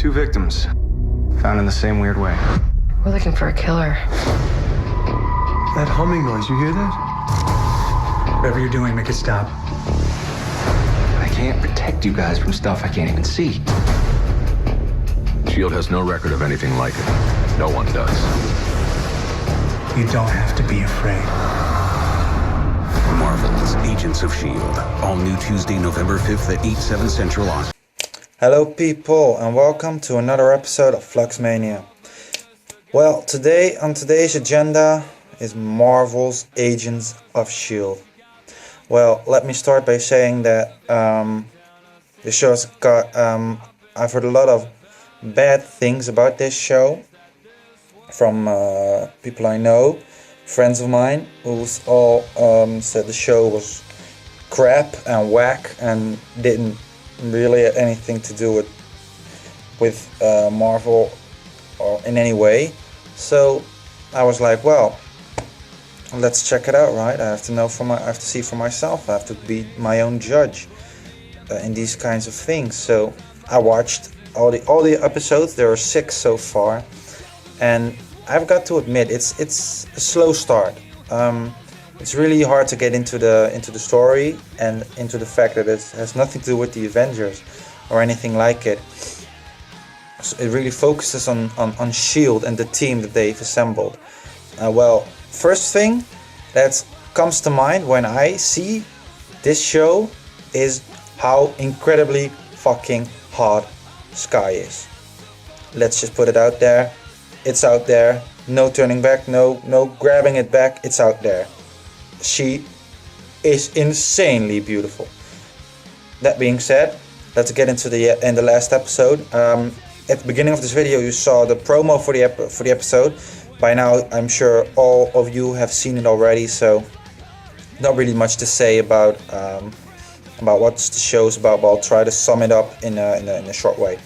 Two victims, found in the same weird way. We're looking for a killer. That humming noise, you hear that? Whatever you're doing, make it stop. I can't protect you guys from stuff I can't even see. S.H.I.E.L.D. has no record of anything like it. No one does. You don't have to be afraid. Marvel's Agents of S.H.I.E.L.D. All new Tuesday, November 5th at 8, 7 Central on. Hello people and welcome to another episode of E-mania. Well, on today's agenda is Marvel's Agents of S.H.I.E.L.D. Well, let me start by saying that the show's got, I've heard a lot of bad things about this show from people I know, friends of mine, who's all said the show was crap and whack and didn't really have anything to do with Marvel or in any way. So I was like, well, let's check it out, right? I have to see for myself. I have to be my own judge in these kinds of things. So I watched all the episodes. There are 6 so far, and I've got to admit it's a slow start. It's really hard to get into the story and into the fact that it has nothing to do with the Avengers or anything like it. So it really focuses on S.H.I.E.L.D. and the team that they've assembled. Well, first thing that comes to mind when I see this show is how incredibly fucking hot Skye is. Let's just put it out there. It's out there. No turning back. No grabbing it back. It's out there. She is insanely beautiful. That being said, let's get into the last episode. At the beginning of this video, you saw the promo for the episode. By now, I'm sure all of you have seen it already, so not really much to say about what the show's about. But I'll try to sum it up in a short way.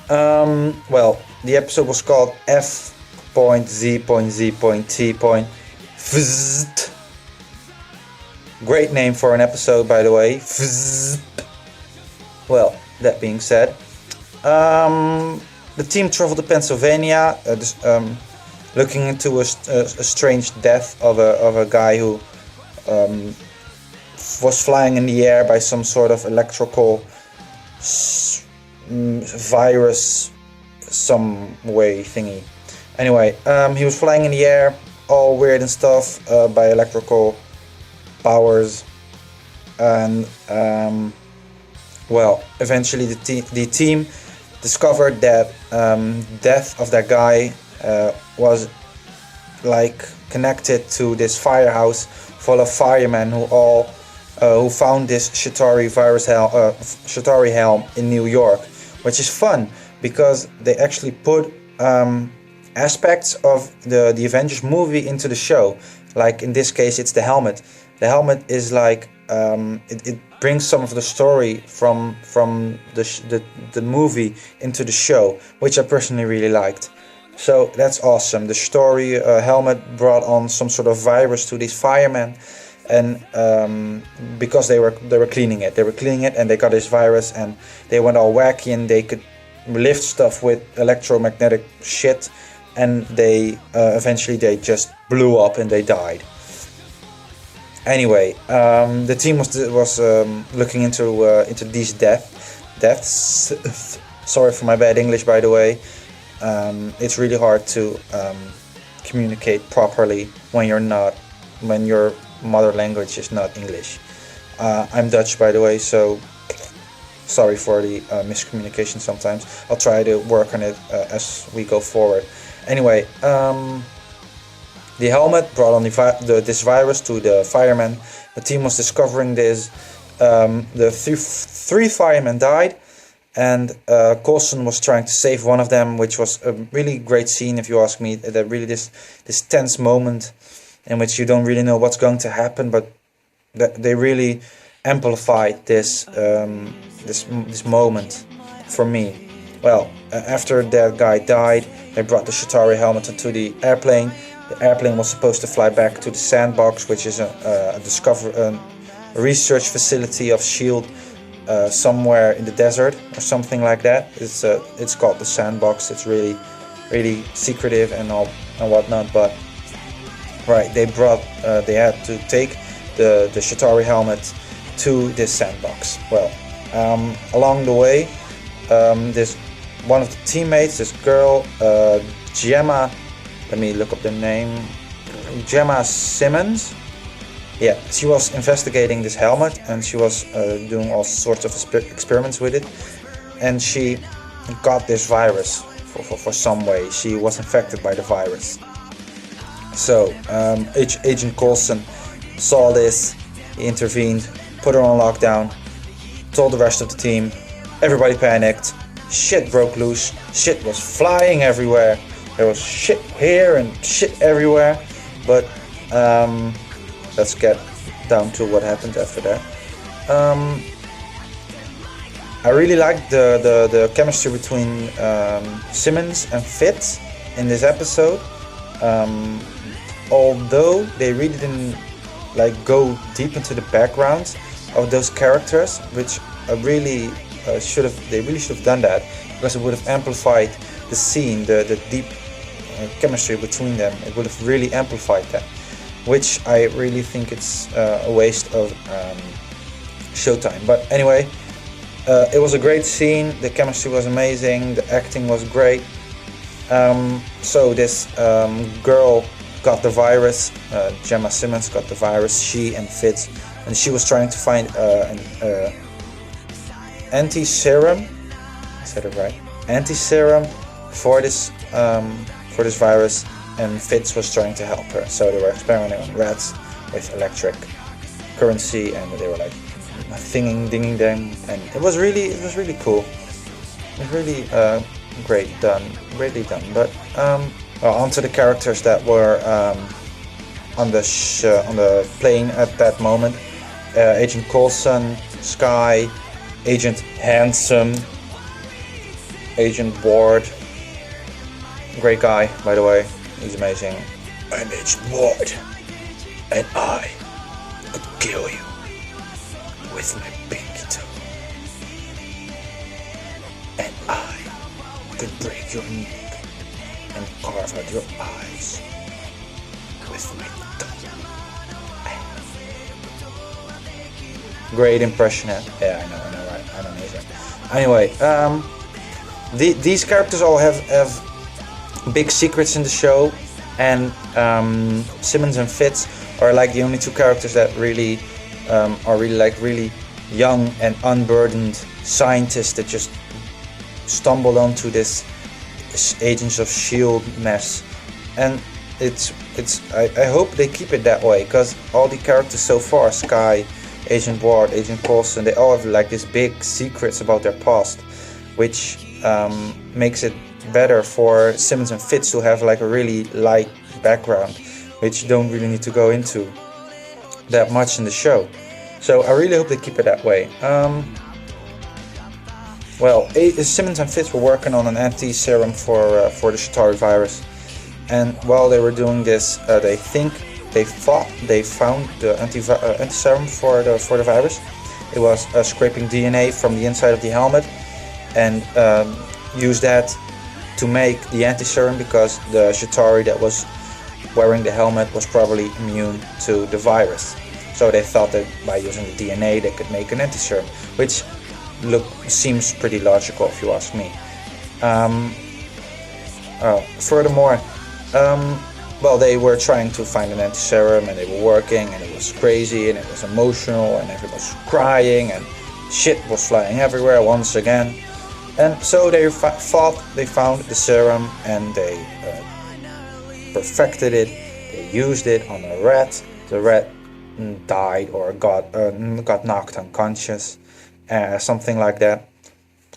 Well, the episode was called F.Z.Z.T. Great name for an episode, by the way. Well, that being said, the team traveled to Pennsylvania, looking into a strange death of a guy who was flying in the air by some sort of electrical virus, some way thingy. Anyway, he was flying in the air, all weird and stuff, by electrical powers, and well, eventually the team discovered that death of that guy was like connected to this firehouse full of firemen who found this Chitauri helm in New York, which is fun because they actually put aspects of the Avengers movie into the show. Like in this case, it's the helmet. The helmet is like it brings some of the story from the movie into the show, which I personally really liked. So that's awesome. The story helmet brought on some sort of virus to these firemen, and because they were cleaning it, and they got this virus, and they went all wacky, and they could lift stuff with electromagnetic shit, and they eventually they just blew up and they died. Anyway, the team was looking into these deaths. Sorry for my bad English, by the way. It's really hard to communicate properly when your mother language is not English. I'm Dutch, by the way, so sorry for the miscommunication sometimes. I'll try to work on it as we go forward. Anyway, the helmet brought on this virus to the firemen. The team was discovering this. The three firemen died, and Coulson was trying to save one of them, which was a really great scene, if you ask me. That really this tense moment in which you don't really know what's going to happen, but they really amplified this moment for me. Well, after that guy died, they brought the Chitauri helmet into the airplane. The airplane was supposed to fly back to the sandbox, which is a research facility of S.H.I.E.L.D. somewhere in the desert or something like that. It's called the sandbox. It's really secretive and all and whatnot. But right, they had to take the Shatari helmet to this sandbox. Well, along the way, this one of the teammates, this girl, Gemma. Let me look up the name. Gemma Simmons. Yeah, she was investigating this helmet and she was doing all sorts of experiments with it, and she got this virus for some way. She was infected by the virus. So Agent Coulson saw this, he intervened, put her on lockdown, told the rest of the team. Everybody panicked. Shit broke loose. Shit was flying everywhere. There was shit here and shit everywhere. But let's get down to what happened after that. I really liked the chemistry between Simmons and Fitz in this episode. Although they really didn't go deep into the background of those characters, which they really should have done that, because it would have amplified the scene, the deep chemistry between them. It would have really amplified that, which I really think it's a waste of showtime. But anyway, it was a great scene. The chemistry was amazing. The acting was great. So this girl got the virus. Gemma Simmons got the virus. She and Fitz, and she was trying to find an anti-serum. I said it right. Anti-serum for this virus, and Fitz was trying to help her. So they were experimenting on rats with electric currency, and they were like dinging them, and it was really cool. It was really greatly done. But onto the characters that were on the plane at that moment. Agent Coulson, Sky, Agent Handsome, Agent Ward. Great guy, by the way. He's amazing. I'm Agent Ward, and I could kill you with my pinky toe. And I could break your neck and carve out your eyes with my tongue. Great impression. Yeah, I know, right? I'm amazing. Anyway, these characters all have big secrets in the show, and Simmons and Fitz are like the only two characters that really are really young and unburdened scientists that just stumbled onto this Agents of S.H.I.E.L.D. mess. And I hope they keep it that way, because all the characters so far, Sky, Agent Ward, Agent Coulson, they all have like these big secrets about their past, which makes it better for Simmons and Fitz to have like a really light background, which you don't really need to go into that much in the show. So I really hope they keep it that way. Simmons and Fitz were working on an anti-serum for the Shatari virus, and while they were doing this, they thought they found the anti-serum for the virus. It was scraping DNA from the inside of the helmet and used that to make the anti-serum, because the Shatari that was wearing the helmet was probably immune to the virus. So they thought that by using the DNA they could make an anti-serum, which seems pretty logical if you ask me. Furthermore, they were trying to find an anti-serum, and they were working, and it was crazy, and it was emotional, and everyone was crying, and shit was flying everywhere once again. And so they thought they found the serum, and they perfected it. They used it on a rat. The rat died or got knocked unconscious, something like that.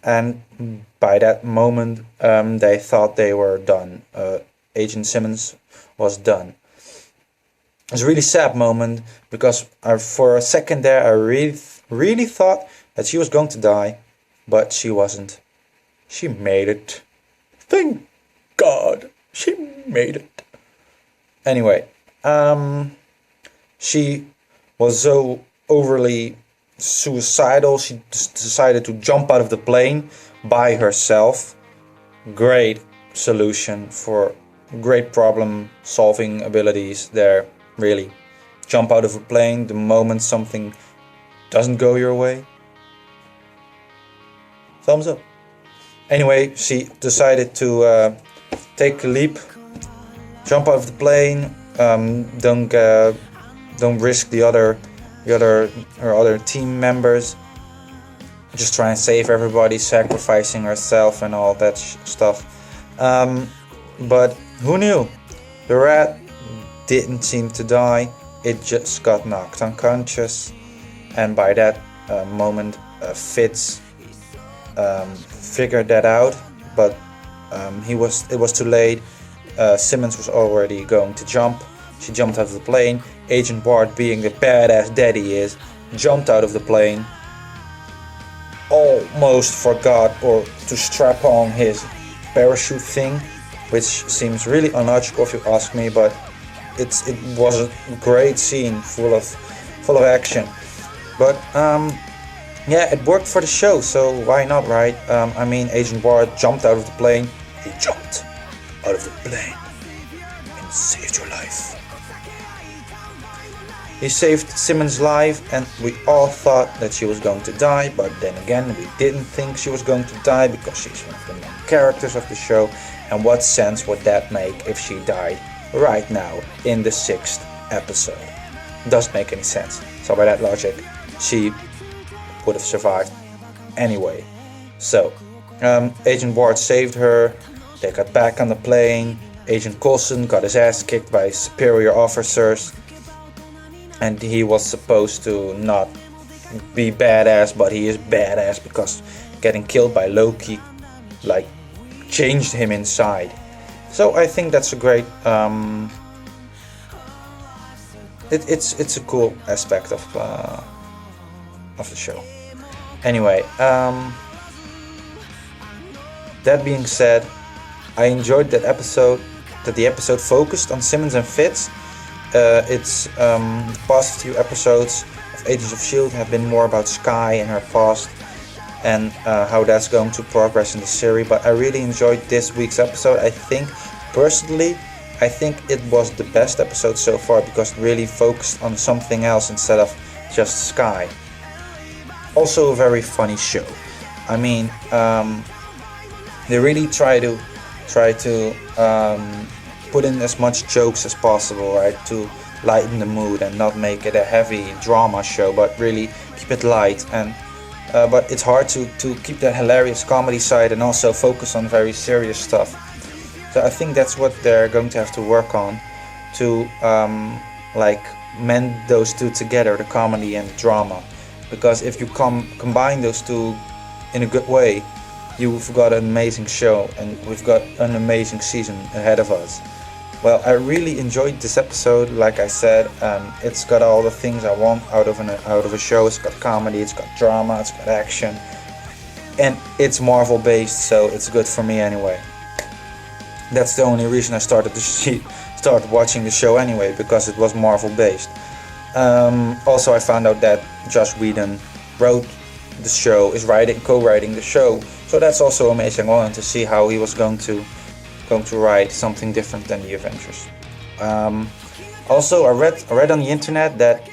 And by that moment, they thought they were done. Agent Simmons was done. It was a really sad moment, because for a second there, I really thought that she was going to die, but she wasn't. She made it. Thank God, she made it. Anyway, she was so overly suicidal. She decided to jump out of the plane by herself. Great solution for great problem solving abilities there, really. Jump out of a plane the moment something doesn't go your way. Thumbs up. Anyway, she decided to take a leap, jump out of the plane. Don't risk her other team members. Just try and save everybody, sacrificing herself and all that stuff. But who knew? The rat didn't seem to die. It just got knocked unconscious, and by that moment, Fitz figured that out. But it was too late. Simmons was already going to jump. She jumped out of the plane. Agent Ward, being the badass daddy he is, jumped out of the plane. Almost forgot or to strap on his parachute thing, which seems really illogical if you ask me, but it was a great scene full of action. But yeah, it worked for the show, so why not, right? I mean, Agent Ward jumped out of the plane. He jumped out of the plane and saved your life. He saved Simmons' life, and we all thought that she was going to die, but then again, we didn't think she was going to die because she's one of the main characters of the show. And what sense would that make if she died right now in the 6th episode? Doesn't make any sense. So by that logic, she would have survived anyway. So Agent Ward saved her. They got back on the plane. Agent Coulson got his ass kicked by superior officers, and he was supposed to not be badass, but he is badass because getting killed by Loki changed him inside. So I think that's a great it's a cool aspect of the show. Anyway, that being said, I enjoyed that the episode focused on Simmons and Fitz. The past few episodes of Agents of S.H.I.E.L.D. have been more about Skye and her past and how that's going to progress in the series, but I really enjoyed this week's episode. Personally, I think it was the best episode so far because it really focused on something else instead of just Skye. Also a very funny show. I mean, they really try to put in as much jokes as possible, right, to lighten the mood and not make it a heavy drama show, but really keep it light. And but it's hard to keep that hilarious comedy side and also focus on very serious stuff. So I think that's what they're going to have to work on to mend those two together, the comedy and the drama. Because if you combine those two in a good way, you've got an amazing show, and we've got an amazing season ahead of us. Well, I really enjoyed this episode. Like I said, it's got all the things I want out of a show. It's got comedy, it's got drama, it's got action, and it's Marvel based, so it's good for me anyway. That's the only reason I started watching the show anyway, because it was Marvel based. Also, I found out that Joss Whedon wrote the show, is co-writing the show, so that's also amazing. I wanted to see how he was going to write something different than the Avengers. Also, I read on the internet that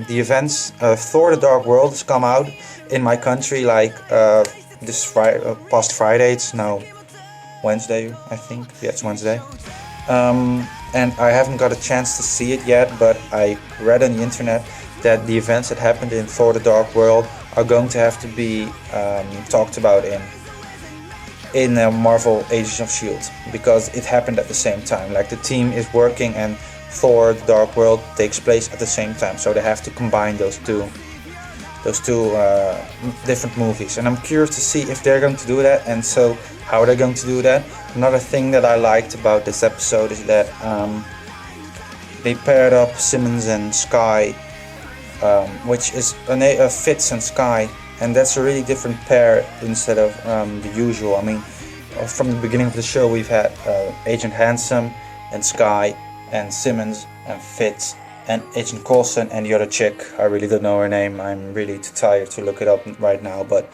the events Thor: The Dark World has come out in my country past Friday. It's now Wednesday, I think. Yeah, it's Wednesday. And I haven't got a chance to see it yet, but I read on the internet that the events that happened in Thor: The Dark World are going to have to be talked about in Marvel Agents of S.H.I.E.L.D. because it happened at the same time. Like, the team is working and Thor: The Dark World takes place at the same time, so they have to combine those two different movies. And I'm curious to see if they're going to do that, and so how they're going to do that. Another thing that I liked about this episode is that they paired up Simmons and Skye, which is Fitz and Skye, and that's a really different pair instead of the usual. I mean, from the beginning of the show we've had Agent Handsome and Skye and Simmons and Fitz and Agent Coulson and the other chick. I really don't know her name. I'm really too tired to look it up right now, but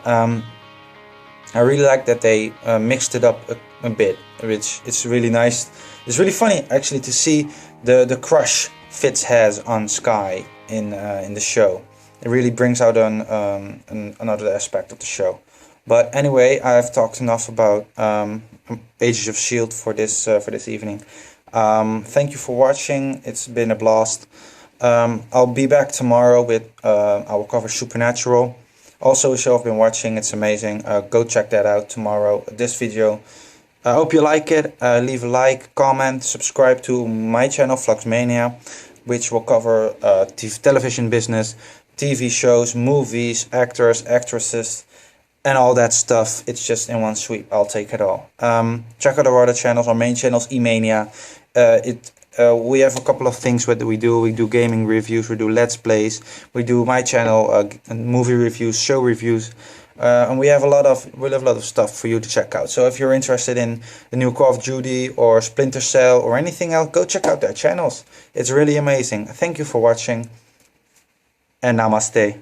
I really like that they mixed it up a bit, which it's really nice. It's really funny actually to see the crush Fitz has on Sky in the show. It really brings out another aspect of the show. But anyway, I've talked enough about Agents of S.H.I.E.L.D. for this evening. Thank you for watching. It's been a blast. I'll be back tomorrow with I will cover Supernatural. Also a show I've been watching. It's amazing. Go check that out tomorrow. This video. I hope you like it. Leave a like, comment, subscribe to my channel Fluxmania, which will cover television business, TV shows, movies, actors, actresses, and all that stuff. It's just in one sweep. I'll take it all. Check out our other channels. Our main channel is E-mania. We have a couple of things that we do. We do gaming reviews. We do Let's Plays. We do my channel movie reviews, show reviews, and we have a lot of stuff for you to check out. So if you're interested in the new Call of Duty or Splinter Cell or anything else, go check out their channels. It's really amazing. Thank you for watching, and namaste.